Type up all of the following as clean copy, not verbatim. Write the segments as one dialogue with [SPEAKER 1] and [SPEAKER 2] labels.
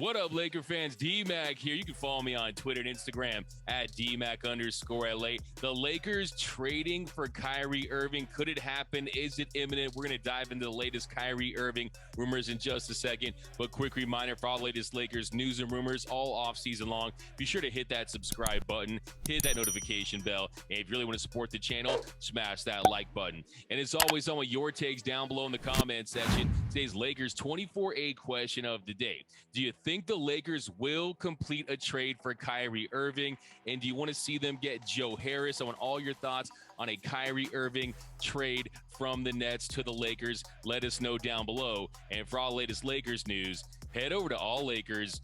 [SPEAKER 1] What up, Laker fans? D-Mac here. You can follow me on Twitter and Instagram at DMac_LA. The Lakers trading for Kyrie Irving. Could it happen? Is it imminent? We're going to dive into the latest Kyrie Irving rumors in just a second. But quick reminder for all the latest Lakers news and rumors all off-season long, be sure to hit that subscribe button, hit that notification bell, and if you really want to support the channel, smash that like button. And as always, I want your takes down below in the comment section. Today's Lakers 24-8 question of the day. Do you think the Lakers will complete a trade for Kyrie Irving? And do you want to see them get Joe Harris? I want all your thoughts on a Kyrie Irving trade from the Nets to the Lakers. Let us know down below. And for all the latest Lakers news, head over to alllakers.com.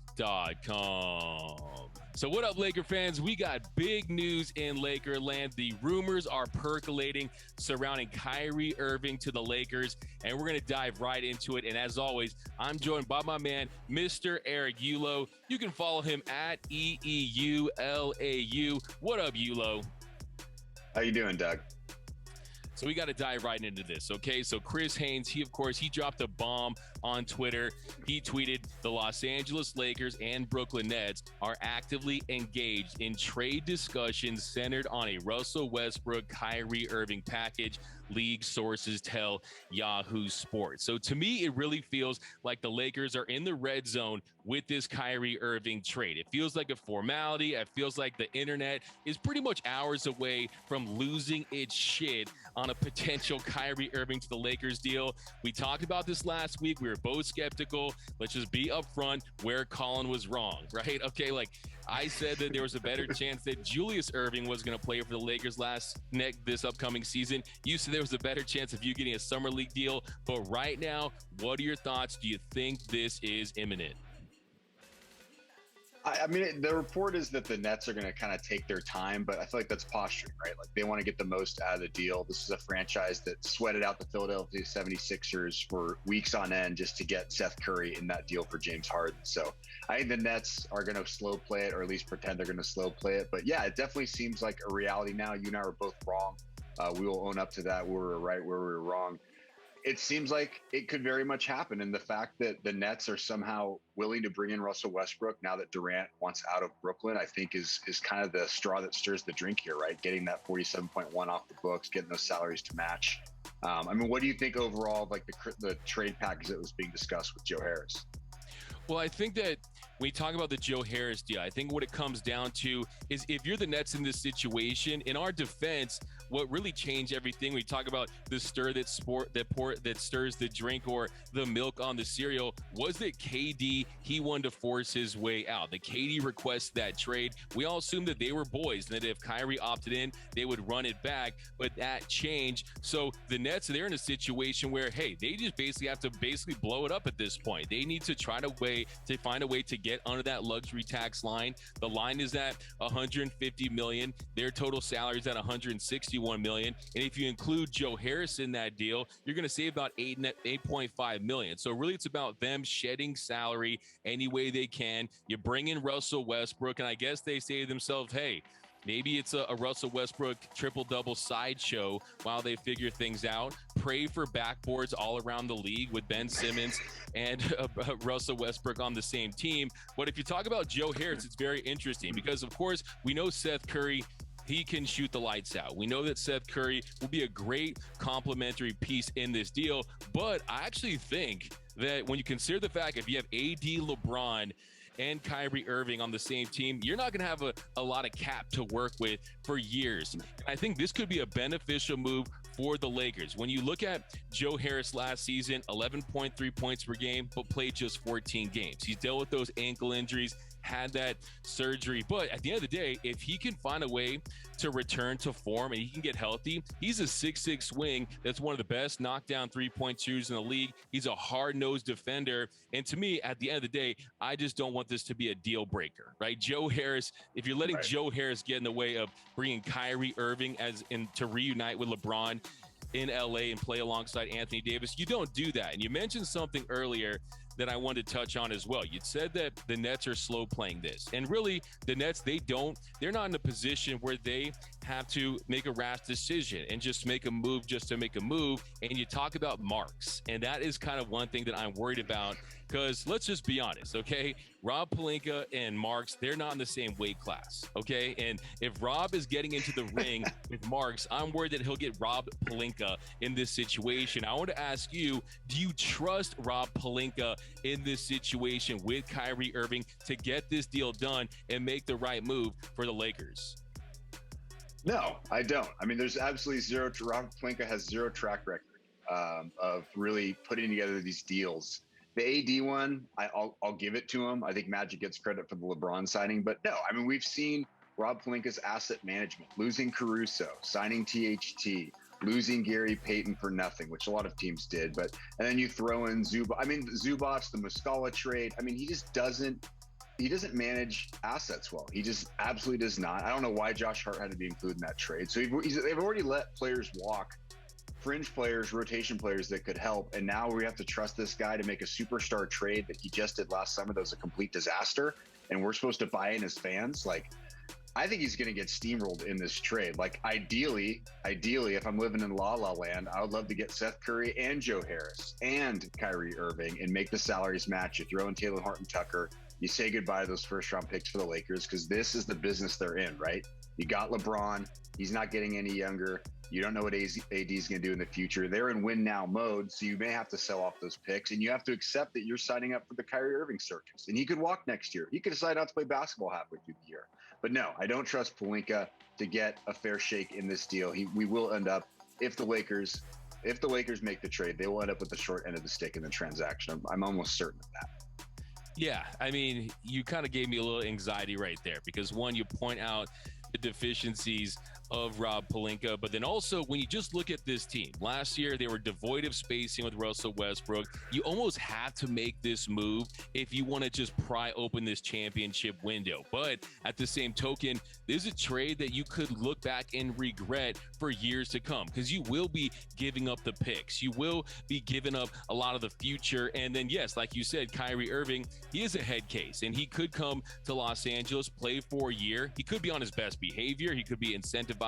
[SPEAKER 1] So what up, Laker fans? We got big news in Lakerland. The rumors are percolating surrounding Kyrie Irving to the Lakers, and we're going to dive right into it. And as always, I'm joined by my man, Mr. Eric Ulo. You can follow him at EEULAU. What up, Ulo?
[SPEAKER 2] How you doing, Doug?
[SPEAKER 1] So we got to dive right into this, okay? So Chris Haynes, he dropped a bomb on Twitter. He tweeted, the Los Angeles Lakers and Brooklyn Nets are actively engaged in trade discussions centered on a Russell Westbrook, Kyrie Irving package, league sources tell Yahoo Sports. So to me, it really feels like the Lakers are in the red zone with this Kyrie Irving trade. It feels like a formality. It feels like the internet is pretty much hours away from losing its shit on a potential Kyrie Irving to the Lakers deal. We talked about this last week. We were both skeptical. Let's just be upfront where Colin was wrong, right? Okay, like I said that there was a better chance that Julius Irving was going to play for the Lakers this upcoming season. You said there was a better chance of you getting a summer league deal. But right now, what are your thoughts? Do you think this is imminent?
[SPEAKER 2] I mean, the report is that the Nets are going to kind of take their time, but I feel like that's posturing, right? Like they want to get the most out of the deal. This is a franchise that sweated out the Philadelphia 76ers for weeks on end just to get Seth Curry in that deal for James Harden. So I think the Nets are going to slow play it, or at least pretend they're going to slow play it. But yeah, it definitely seems like a reality now. You and I were both wrong. We will own up to that. We were right where we were wrong. It seems like it could very much happen. And the fact that the Nets are somehow willing to bring in Russell Westbrook now that Durant wants out of Brooklyn, I think is kind of the straw that stirs the drink here, right? Getting that 47.1 off the books, getting those salaries to match. I mean, what do you think overall of like the trade package that was being discussed with Joe Harris?
[SPEAKER 1] Well, I think that when you talk about the Joe Harris deal, I think what it comes down to is if you're the Nets in this situation, in our defense, what really changed everything, we talk about the stir that stirs the drink or the milk on the cereal, was that KD, he wanted to force his way out. The KD requested that trade. We all assumed that they were boys and that if Kyrie opted in, they would run it back, but that changed. So the Nets, they're in a situation where, hey, they just basically have to blow it up at this point. They need to find a way to get under that luxury tax line. The line is at $150 million. Their total salary is at $161 million. And if you include Joe Harris in that deal, you're going to save about $8.5 million. So really it's about them shedding salary any way they can. You bring in Russell Westbrook, and I guess they say to themselves, hey, maybe it's a Russell Westbrook triple-double sideshow while they figure things out. Pray for backboards all around the league with Ben Simmons and Russell Westbrook on the same team. But if you talk about Joe Harris, it's very interesting because, of course, we know Seth Curry, he can shoot the lights out. We know that Seth Curry will be a great complementary piece in this deal. But I actually think that when you consider the fact if you have AD, LeBron, and Kyrie Irving on the same team, you're not going to have a lot of cap to work with for years. I think this could be a beneficial move for the Lakers. When you look at Joe Harris last season, 11.3 points per game, but played just 14 games. He's dealt with those ankle injuries, had that surgery. But at the end of the day, if he can find a way to return to form and he can get healthy, he's a 6'6" wing that's one of the best knockdown three-point shooters in the league. He's a hard-nosed defender. And to me, at the end of the day, I just don't want this to be a deal breaker, right? Joe Harris, if you're letting Joe Harris get in the way of bringing Kyrie Irving to reunite with LeBron in LA and play alongside Anthony Davis, you don't do that. And you mentioned something earlier that I wanted to touch on as well. You said that the Nets are slow playing this. And really, the Nets, they're not in a position where they have to make a rash decision and just make a move just to make a move. And you talk about marks. And that is kind of one thing that I'm worried about Because let's just be honest, okay? Rob Pelinka and Marks, they're not in the same weight class, okay? And if Rob is getting into the ring with Marks, I'm worried that he'll get Rob Pelinka in this situation. I want to ask you, do you trust Rob Pelinka in this situation with Kyrie Irving to get this deal done and make the right move for the Lakers?
[SPEAKER 2] No, I don't. I mean, there's absolutely zero. Rob Pelinka has zero track record of really putting together these deals. The AD one, I'll give it to him. I think Magic gets credit for the LeBron signing, but no, I mean, we've seen Rob Pelinka's asset management, losing Caruso, signing THT, losing Gary Payton for nothing, which a lot of teams did. But and then you throw in Zubac. I mean, Zubac's the Muscala trade. I mean, he just doesn't manage assets well. He just absolutely does not. I don't know why Josh Hart had to be included in that trade. So they've already let players walk, fringe players, rotation players that could help. And now we have to trust this guy to make a superstar trade that he just did last summer that was a complete disaster. And we're supposed to buy in as fans. Like, I think he's going to get steamrolled in this trade. Like, ideally, if I'm living in La La Land, I would love to get Seth Curry and Joe Harris and Kyrie Irving and make the salaries match. You throw in Taylor Horton-Tucker. You say goodbye to those first-round picks for the Lakers because this is the business they're in, right? You got LeBron. He's not getting any younger. You don't know what AD is going to do in the future. They're in win-now mode, so you may have to sell off those picks, and you have to accept that you're signing up for the Kyrie Irving circus. And he could walk next year. He could decide not to play basketball halfway through the year. But no, I don't trust Pelinka to get a fair shake in this deal. We will end up, if the Lakers make the trade, they will end up with the short end of the stick in the transaction. I'm almost certain of that.
[SPEAKER 1] Yeah, I mean, you kind of gave me a little anxiety right there because, one, you point out the deficiencies of Rob Pelinka, but then also when you just look at this team, last year they were devoid of spacing with Russell Westbrook. You almost have to make this move if you want to just pry open this championship window. But at the same token, there's a trade that you could look back and regret for years to come because you will be giving up the picks. You will be giving up a lot of the future. And then, yes, like you said, Kyrie Irving, he is a head case and he could come to Los Angeles, play for a year. He could be on his best behavior. He could be incentivized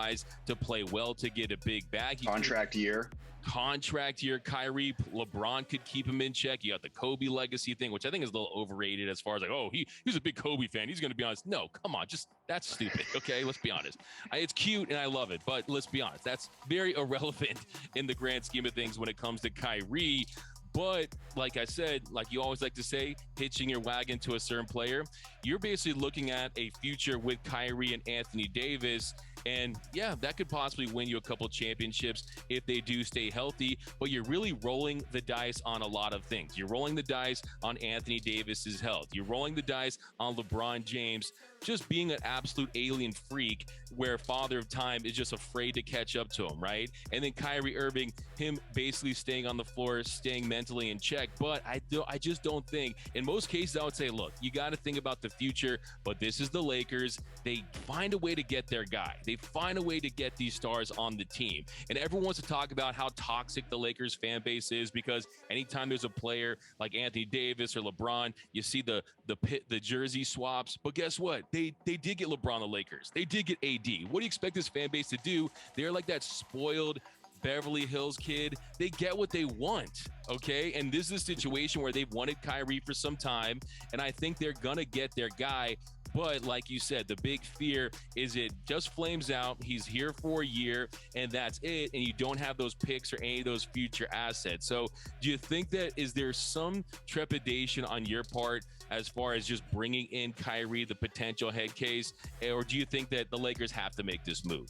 [SPEAKER 1] to play well to get a big bag. Contract year. Kyrie, LeBron could keep him in check. You got the Kobe legacy thing, which I think is a little overrated as far as like, oh, he's a big Kobe fan. He's going to be honest. No, come on. That's stupid. Okay, let's be honest. It's cute and I love it, but let's be honest. That's very irrelevant in the grand scheme of things when it comes to Kyrie. But like I said, like you always like to say, hitching your wagon to a certain player, you're basically looking at a future with Kyrie and Anthony Davis. And yeah, that could possibly win you a couple championships if they do stay healthy, but you're really rolling the dice on a lot of things. You're rolling the dice on Anthony Davis's health. You're rolling the dice on LeBron James just being an absolute alien freak where Father of Time is just afraid to catch up to him, right? And then Kyrie Irving, him basically staying on the floor, staying mentally in check. But I just don't think, in most cases, I would say, look, you got to think about the future, but this is the Lakers. They find a way to get their guy. They find a way to get these stars on the team. And everyone wants to talk about how toxic the Lakers fan base is because anytime there's a player like Anthony Davis or LeBron, you see the jersey swaps. But guess what? They did get LeBron the Lakers. They did get AD. What do you expect this fan base to do? They're like that spoiled Beverly Hills kid. They get what they want, okay? And this is a situation where they've wanted Kyrie for some time, and I think they're gonna get their guy. But like you said, the big fear is it just flames out. He's here for a year and that's it. And you don't have those picks or any of those future assets. So do you think that, is there some trepidation on your part as far as just bringing in Kyrie, the potential head case? Or do you think that the Lakers have to make this move?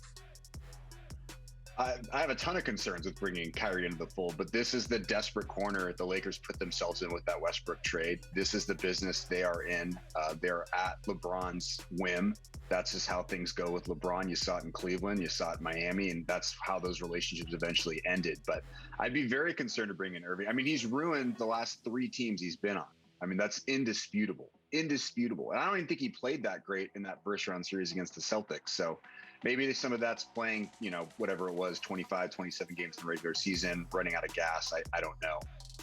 [SPEAKER 2] I have a ton of concerns with bringing Kyrie into the fold, but this is the desperate corner the Lakers put themselves in with that Westbrook trade. This is the business they are in. They're at LeBron's whim. That's just how things go with LeBron. You saw it in Cleveland, you saw it in Miami, and that's how those relationships eventually ended. But I'd be very concerned to bring in Irving. I mean, he's ruined the last 3 teams he's been on. I mean, that's indisputable. And I don't even think he played that great in that first round series against the Celtics. So maybe some of that's playing, whatever it was, 25, 27 games in the regular season, running out of gas. I don't know.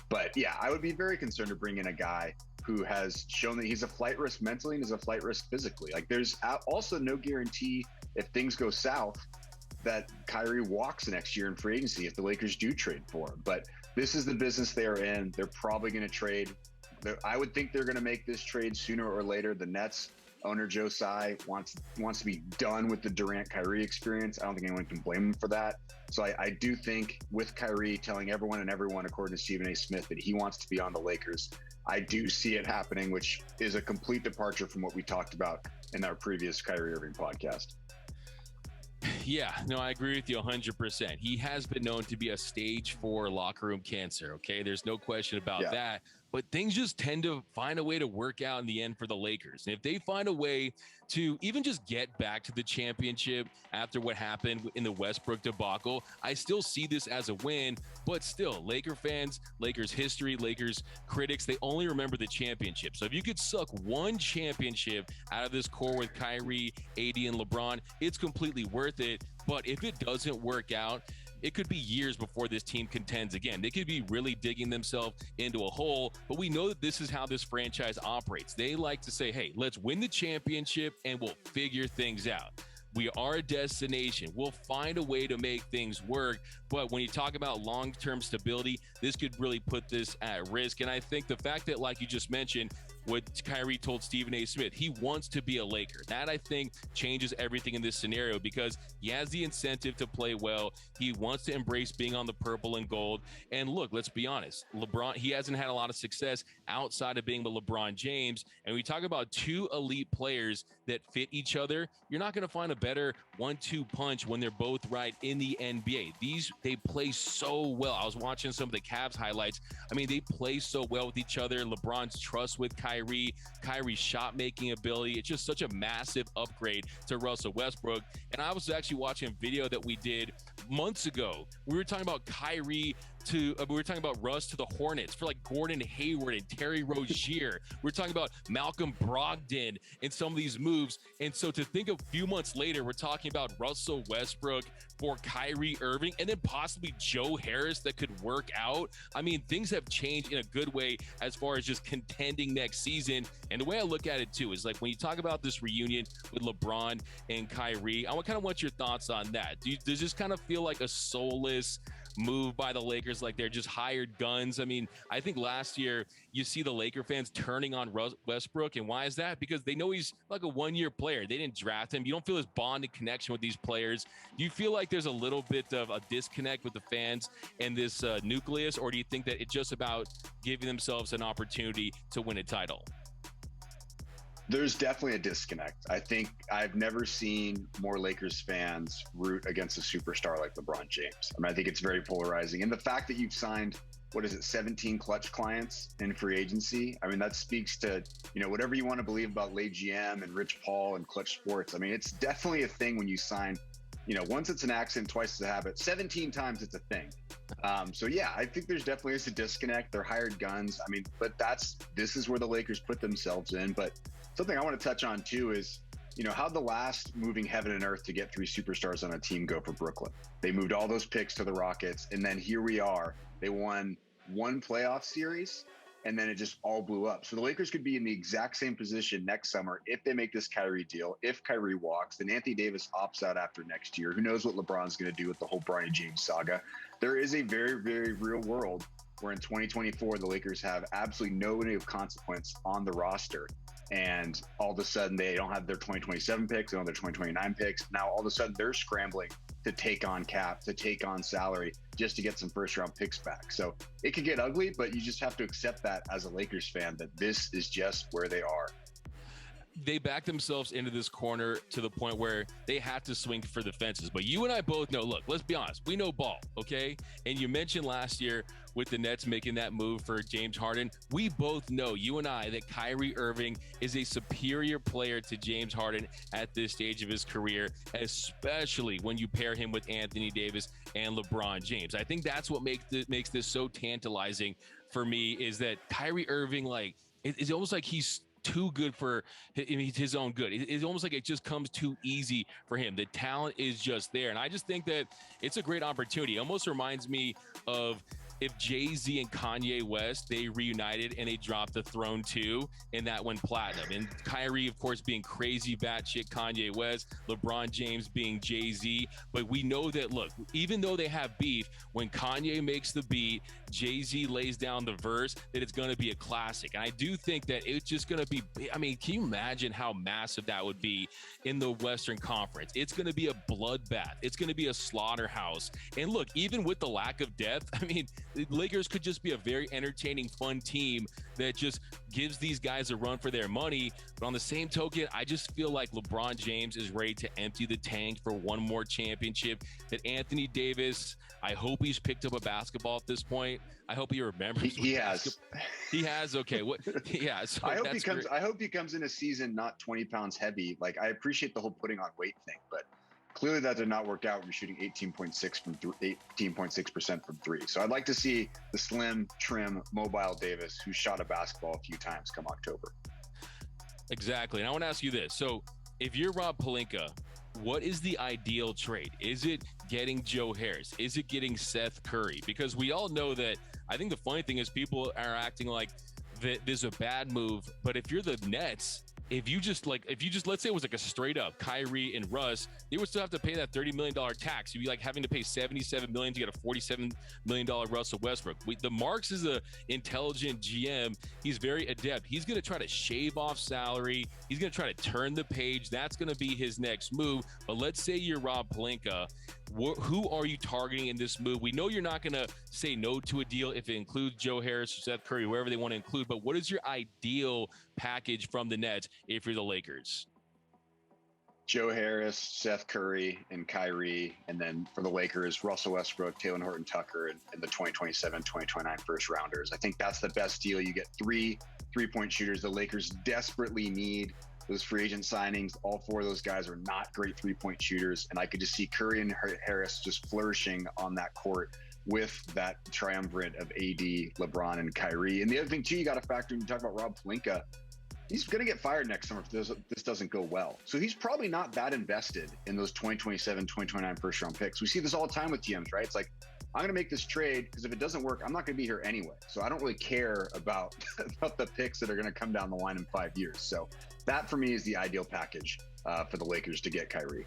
[SPEAKER 2] But yeah, I would be very concerned to bring in a guy who has shown that he's a flight risk mentally and is a flight risk physically. Like, there's also no guarantee if things go south that Kyrie walks next year in free agency if the Lakers do trade for him. But this is the business they are in. They're probably going to trade I would think they're going to make this trade sooner or later. The Nets owner Joe Tsai wants to be done with the Durant Kyrie experience. I don't think anyone can blame him for that. So I do think with Kyrie telling everyone, according to Stephen A. Smith, that he wants to be on the Lakers, I do see it happening, which is a complete departure from what we talked about in our previous Kyrie Irving podcast.
[SPEAKER 1] Yeah, no, I agree with you 100%. He has been known to be a stage 4 locker room cancer. Okay, there's no question about that. But things just tend to find a way to work out in the end for the Lakers. And if they find a way to even just get back to the championship after what happened in the Westbrook debacle, I still see this as a win. But still, Laker fans, Lakers history, Lakers critics, they only remember the championship. So if you could suck one championship out of this core with Kyrie, AD, and LeBron, it's completely worth it. But if it doesn't work out, it could be years before this team contends again. They could be really digging themselves into a hole, but we know that this is how this franchise operates. They like to say, hey, let's win the championship and we'll figure things out. We are a destination. We'll find a way to make things work. But when you talk about long-term stability, this could really put this at risk. And I think the fact that, like you just mentioned, what Kyrie told Stephen A. Smith, he wants to be a Laker. That, I think, changes everything in this scenario because he has the incentive to play well. He wants to embrace being on the purple and gold. And look, let's be honest. LeBron, he hasn't had a lot of success outside of being the LeBron James. And we talk about two elite players that fit each other. You're not going to find a better 1-2 punch when they're both right in the NBA. They play so well. I was watching some of the Cavs highlights. I mean, they play so well with each other. LeBron's trust with Kyrie's shot-making ability. It's just such a massive upgrade to Russell Westbrook. And I was actually watching a video that we did months ago. We were talking about we were talking about Russ to the Hornets for like Gordon Hayward and Terry Rozier. We're talking about Malcolm Brogdon and some of these moves. And so to think a few months later, we're talking about Russell Westbrook for Kyrie Irving and then possibly Joe Harris that could work out. I mean, things have changed in a good way as far as just contending next season. And the way I look at it too is like when you talk about this reunion with LeBron and Kyrie, I kind of want your thoughts on that. Does this kind of feel like a soulless move by the Lakers, like they're just hired guns? I mean, I think last year you see the Laker fans turning on Westbrook. And why is that? Because they know he's like a one-year player. They didn't draft him. You don't feel his bond and connection with these players. Do you feel like there's a little bit of a disconnect with the fans and this nucleus, or do you think that it's just about giving themselves an opportunity to win a title?
[SPEAKER 2] There's definitely a disconnect. I think I've never seen more Lakers fans root against a superstar like LeBron James. I mean, I think it's very polarizing. And the fact that you've signed, 17 clutch clients in free agency. I mean, that speaks to, whatever you want to believe about Lay GM and Rich Paul and Clutch Sports. I mean, it's definitely a thing when you sign, once it's an accident, twice it's a habit, 17 times it's a thing. So yeah, I think there's definitely a disconnect. They're hired guns. I mean, but this is where the Lakers put themselves in. But something I want to touch on too is, how'd the last moving heaven and earth to get 3 superstars on a team go for Brooklyn? They moved all those picks to the Rockets, and then here we are. They won one playoff series, and then it just all blew up. So the Lakers could be in the exact same position next summer if they make this Kyrie deal. If Kyrie walks, then Anthony Davis opts out after next year. Who knows what LeBron's going to do with the whole Bronny James saga? There is a very, very real world where in 2024, the Lakers have absolutely nobody of consequence on the roster. And all of a sudden, they don't have their 2027 picks, they don't have their 2029 picks. Now, all of a sudden, they're scrambling to take on cap, to take on salary, just to get some first-round picks back. So it could get ugly, but you just have to accept that as a Lakers fan, that this is just where they are.
[SPEAKER 1] They back themselves into this corner to the point where they have to swing for the fences. But you and I both know, look, let's be honest, we know ball, okay? And you mentioned last year with the Nets making that move for James Harden, we both know, you and I, that Kyrie Irving is a superior player to James Harden at this stage of his career, especially when you pair him with Anthony Davis and LeBron James. I think that's what makes this so tantalizing for me, is that Kyrie Irving, like, it's almost like he's too good for his own good. It's almost like it just comes too easy for him. The talent is just there. And I just think that it's a great opportunity. It almost reminds me of if Jay-Z and Kanye West, they reunited and they dropped the Throne 2 and that went platinum. And Kyrie, of course, being crazy batshit Kanye West, LeBron James being Jay-Z. But we know that, look, even though they have beef, when Kanye makes the beat, Jay-Z lays down the verse, that it's going to be a classic. And I do think that it's just going to be, I mean, can you imagine how massive that would be in the Western Conference? It's going to be a bloodbath. It's going to be a slaughterhouse. And look, even with the lack of depth, I mean, the Lakers could just be a very entertaining, fun team that just gives these guys a run for their money. But on the same token, I just feel like LeBron James is ready to empty the tank for one more championship. That Anthony Davis, I hope he's picked up a basketball at this point. I hope he remembers.
[SPEAKER 2] He has.
[SPEAKER 1] He has. Okay. What? Yeah. So
[SPEAKER 2] I hope he comes in a season not 20 pounds heavy. Like, I appreciate the whole putting on weight thing, but clearly that did not work out. We're shooting 18.6% from three. So I'd like to see the slim, trim, mobile Davis, who shot a basketball a few times, come October.
[SPEAKER 1] Exactly. And I want to ask you this. So if you're Rob Pelinka, what is the ideal trade? Is it getting Joe Harris? Is it getting Seth Curry? Because we all know that, I think the funny thing is people are acting like that there's a bad move. But if you're the Nets, if you just let's say it was like a straight up Kyrie and Russ, they would still have to pay that $30 million tax. You'd be like having to pay $77 million to get a $47 million Russell Westbrook. The Marks is a intelligent GM. He's very adept. He's going to try to shave off salary. He's going to try to turn the page. That's going to be his next move. But let's say you're Rob Pelinka. Who are you targeting in this move? We know you're not going to say no to a deal if it includes Joe Harris or Seth Curry, wherever they want to include. But what is your ideal package from the Nets if you're the Lakers?
[SPEAKER 2] Joe Harris, Seth Curry, and Kyrie. And then for the Lakers, Russell Westbrook, Taylor Horton Tucker, and the 2027, 2029 first rounders. I think that's the best deal. You get three-point shooters the Lakers desperately need. Those free agent signings, all four of those guys are not great three-point shooters. And I could just see Curry and Harris just flourishing on that court with that triumvirate of AD, LeBron, and Kyrie. And the other thing, too, you got to factor in, you talk about Rob Pelinka, he's going to get fired next summer if this doesn't go well. So he's probably not that invested in those 2027, 2029 first-round picks. We see this all the time with GMs, right? It's like, I'm going to make this trade because if it doesn't work, I'm not going to be here anyway. So I don't really care about the picks that are going to come down the line in 5 years. So that for me is the ideal package for the Lakers to get Kyrie.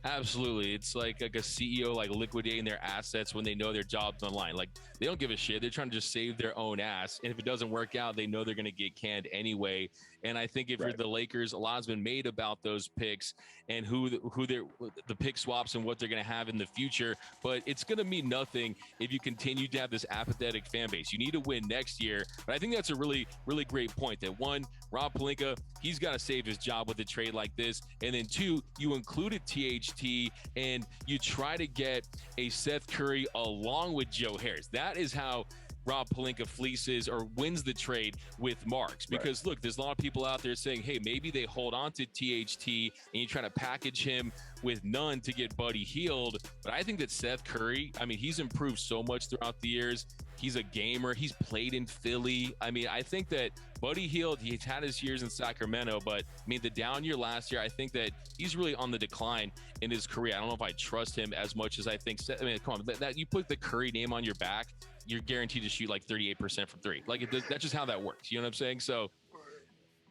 [SPEAKER 1] Absolutely. It's like a CEO like liquidating their assets when they know their job's on the line. Like, they don't give a shit. They're trying to just save their own ass. And if it doesn't work out, they know they're going to get canned anyway. And I think if you're the Lakers, a lot has been made about those picks and who the pick swaps and what they're going to have in the future. But it's going to mean nothing if you continue to have this apathetic fan base. You need to win next year. But I think that's a really, really great point that, one, Rob Pelinka, he's got to save his job with a trade like this. And then two, you included THT and you try to get a Seth Curry along with Joe Harris. That is how Rob Pelinka fleeces or wins the trade with Marks. Because look, there's a lot of people out there saying, hey, maybe they hold on to THT and you try to package him with none to get Buddy Hield. But I think that Seth Curry, I mean, he's improved so much throughout the years. He's a gamer. He's played in Philly. I mean, I think that Buddy Hield, he's had his years in Sacramento, but I mean, the down year last year, I think that he's really on the decline in his career. I don't know if I trust him as much as I think. I mean, come on, that you put the Curry name on your back, you're guaranteed to shoot like 38% from three. Like, that's just how that works. You know what I'm saying? So,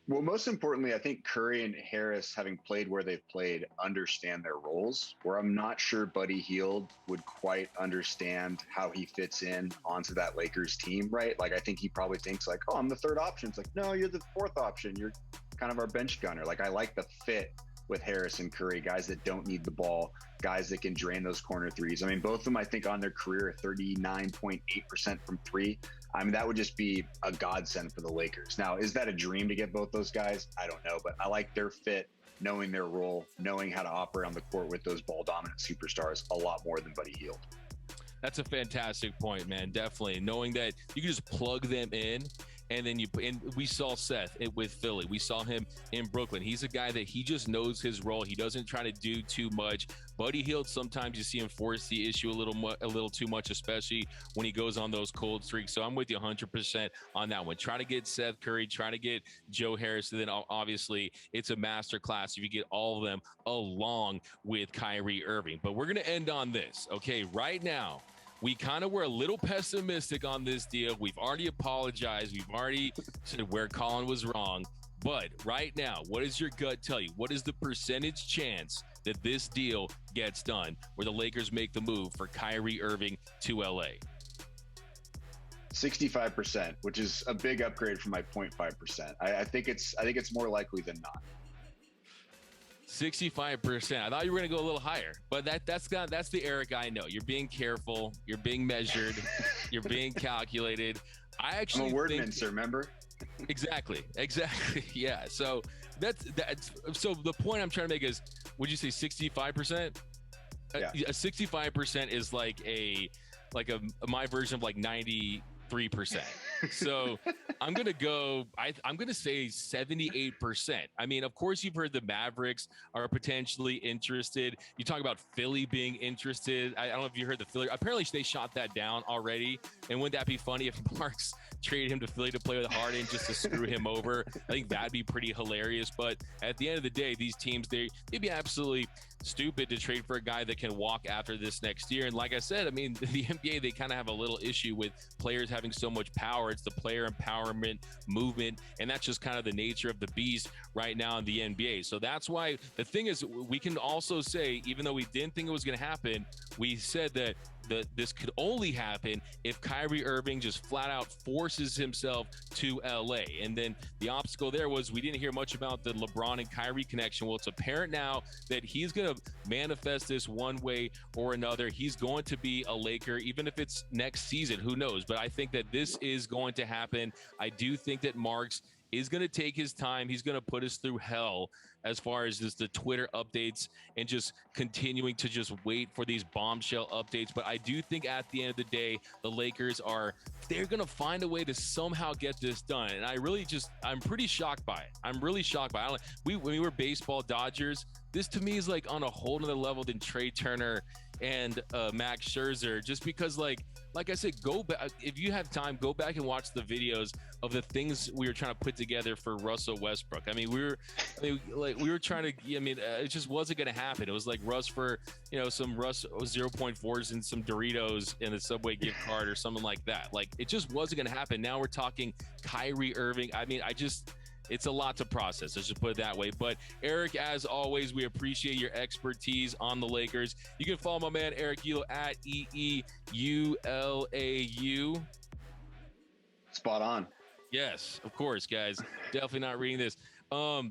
[SPEAKER 2] well, most importantly, I think Curry and Harris, having played where they've played, understand their roles, where I'm not sure Buddy Hield would quite understand how he fits in onto that Lakers team, right? Like, I think he probably thinks like, oh, I'm the third option. It's like, no, you're the fourth option. You're kind of our bench gunner. Like, I like the fit with Harris and Curry, guys that don't need the ball, guys that can drain those corner threes. I mean, both of them, I think, on their career are 39.8% from three. I mean, that would just be a godsend for the Lakers. Now, is that a dream to get both those guys? I don't know, but I like their fit, knowing their role, knowing how to operate on the court with those ball-dominant superstars a lot more than Buddy Hield.
[SPEAKER 1] That's a fantastic point, man. Definitely. Knowing that you can just plug them in. And then we saw Seth with Philly. We saw him in Brooklyn. He's a guy that he just knows his role. He doesn't try to do too much. Buddy Hield, sometimes you see him force the issue a little too much, especially when he goes on those cold streaks. So I'm with you 100% on that one. Try to get Seth Curry, try to get Joe Harris. And then obviously it's a masterclass if you get all of them along with Kyrie Irving. But we're going to end on this. Okay, right now, we kind of were a little pessimistic on this deal. We've already apologized. We've already said where Colin was wrong. But right now, what does your gut tell you? What is the percentage chance that this deal gets done where the Lakers make the move for Kyrie Irving to LA?
[SPEAKER 2] 65%, which is a big upgrade from my 0.5%. I think it's more likely than not.
[SPEAKER 1] 65%. I thought you were going to go a little higher, but that's the Eric I know. You're being careful. You're being measured. You're being calculated. I'm a
[SPEAKER 2] word mincer, remember?
[SPEAKER 1] Exactly. Yeah. So so the point I'm trying to make is, would you say 65%?
[SPEAKER 2] Yeah.
[SPEAKER 1] 65% is like my version of like 93%. So I'm going to say 78%. I mean, of course, you've heard the Mavericks are potentially interested. You talk about Philly being interested. I don't know if you heard the Philly. Apparently, they shot that down already. And wouldn't that be funny if Marks traded him to Philly to play with Harden just to screw him over? I think that'd be pretty hilarious. But at the end of the day, these teams, they'd be absolutely stupid to trade for a guy that can walk after this next year. And like I said, I mean, the NBA, they kind of have a little issue with players having so much power. It's the player empowerment movement, and that's just kind of the nature of the beast right now in the NBA. So that's why the thing is, we can also say, even though we didn't think it was going to happen, we said that this could only happen if Kyrie Irving just flat out forces himself to LA. And then the obstacle there was we didn't hear much about the LeBron and Kyrie connection. Well, it's apparent now that he's going to manifest this one way or another. He's going to be a Laker, even if it's next season, who knows? But I think that this is going to happen. I do think that Marks is going to take his time. He's going to put us through hell as far as just the Twitter updates and just continuing to just wait for these bombshell updates. But I do think at the end of the day, the Lakers they're going to find a way to somehow get this done. And I'm pretty shocked by it. I'm really shocked by it. When we were baseball Dodgers, this to me is like on a whole nother level than Trey Turner and Max Scherzer, just because like I said, go back if you have time, go back and watch the videos of the things we were trying to put together for Russell Westbrook. I mean, we were trying to. It just wasn't going to happen. It was like Russ for some Russ 0.4s and some Doritos in a Subway gift card or something like that. Like it just wasn't going to happen. Now we're talking Kyrie Irving. I mean, it's a lot to process. Let's just put it that way. But Eric, as always, we appreciate your expertise on the Lakers. You can follow my man Eric Ulau at EEULAU.
[SPEAKER 2] Spot on.
[SPEAKER 1] Yes, of course, guys. Definitely not reading this. I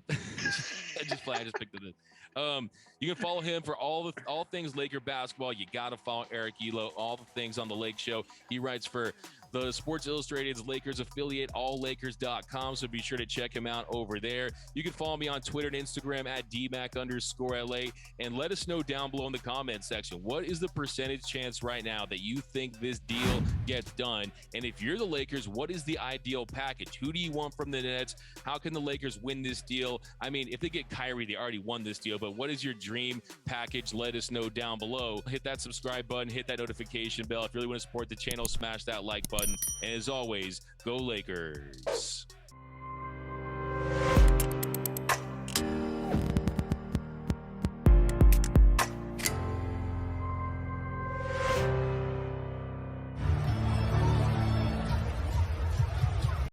[SPEAKER 1] just picked it up. You can follow him for all things Laker basketball. You got to follow Eric Ulau, all the things on the Lake Show. He writes for the Sports Illustrated's Lakers affiliate, alllakers.com. So be sure to check him out over there. You can follow me on Twitter and Instagram at DMAC_LA, and let us know down below in the comment section. What is the percentage chance right now that you think this deal gets done? And if you're the Lakers, what is the ideal package? Who do you want from the Nets? How can the Lakers win this deal? I mean, if they get Kyrie, they already won this deal, but what is your dream package? Let us know down below. Hit that subscribe button, hit that notification bell. If you really want to support the channel, smash that like button. And as always, go Lakers.